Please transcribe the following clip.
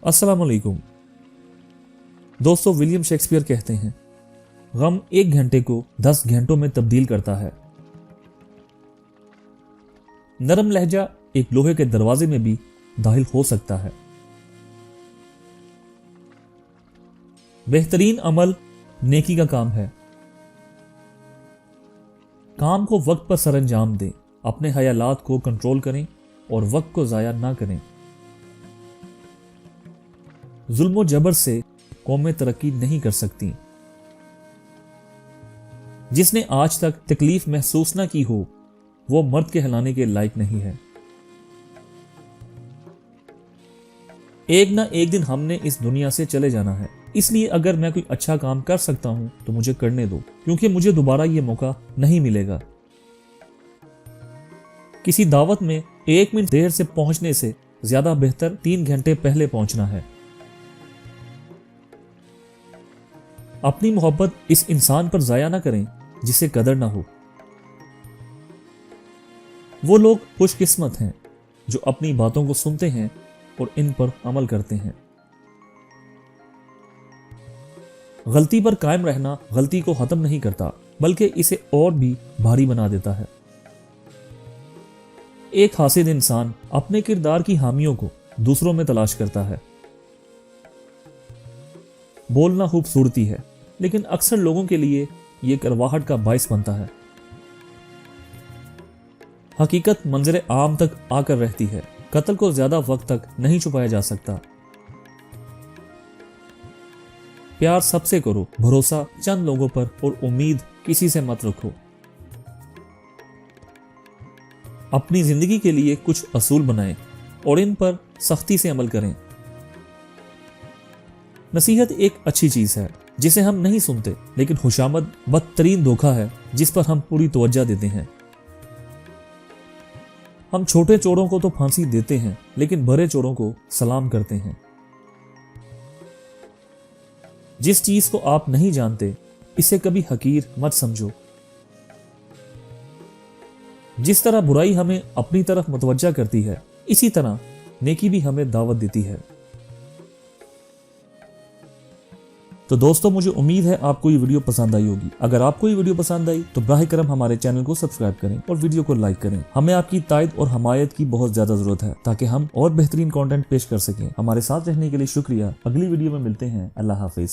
अस्सलाम वालेकुम दोस्तों, विलियम शेक्सपियर कहते हैं, गम 1 घंटे को 10 घंटों में तब्दील करता है। नरम लहजा एक लोहे के दरवाजे में भी दाखिल हो सकता है। बेहतरीन अमल नेकी का काम है। काम को वक्त पर सरअंजाम दें, अपने ख्यालात को कंट्रोल करें और वक्त को जाया ना करें। जुल्म और जबर से कौमें तरक्की नहीं कर सकती। जिसने आज तक तकलीफ महसूस ना की हो वो मर्द के हिलाने के लायक नहीं है। एक ना एक दिन हमने इस दुनिया से चले जाना है, इसलिए अगर मैं कोई अच्छा काम कर सकता हूं तो मुझे करने दो, क्योंकि मुझे दोबारा ये मौका नहीं मिलेगा। किसी दावत में 1 मिनट देर से पहुंचने से ज्यादा बेहतर 3 घंटे पहले पहुंचना है। अपनी मोहब्बत इस इंसान पर जाया ना करें जिसे कदर ना हो। वो लोग खुशकिस्मत हैं जो अपनी बातों को सुनते हैं और इन पर अमल करते हैं। गलती पर कायम रहना गलती को खत्म नहीं करता, बल्कि इसे और भी भारी बना देता है। एक हासिद इंसान अपने किरदार की हामियों को दूसरों में तलाश करता है। बोलना खूबसूरती है, लेकिन अक्सर लोगों के लिए यह करवाहट का बायस बनता है। हकीकत मंजर आम तक आकर रहती है। कत्ल को ज्यादा वक्त तक नहीं छुपाया जा सकता। प्यार सबसे करो, भरोसा चंद लोगों पर और उम्मीद किसी से मत रखो। अपनी जिंदगी के लिए कुछ असूल बनाएं और इन पर सख्ती से अमल करें। नसीहत एक अच्छी चीज है जिसे हम नहीं सुनते, लेकिन खुशामद बदतरीन धोखा है जिस पर हम पूरी तवज्जो देते हैं। हम छोटे चोरों को तो फांसी देते हैं, लेकिन बड़े चोरों को सलाम करते हैं। जिस चीज को आप नहीं जानते इसे कभी हकीर मत समझो। जिस तरह बुराई हमें अपनी तरफ मुतवज्जा करती है, इसी तरह नेकी भी हमें दावत देती है। तो दोस्तों, मुझे उम्मीद है आपको ये वीडियो पसंद आई होगी। अगर आपको ये वीडियो पसंद आई तो बराह करम हमारे चैनल को सब्सक्राइब करें और वीडियो को लाइक करें। हमें आपकी तायद और हमायत की बहुत ज्यादा जरूरत है ताकि हम और बेहतरीन कंटेंट पेश कर सकें। हमारे साथ रहने के लिए शुक्रिया। अगली वीडियो में मिलते हैं। अल्लाह हाफिज।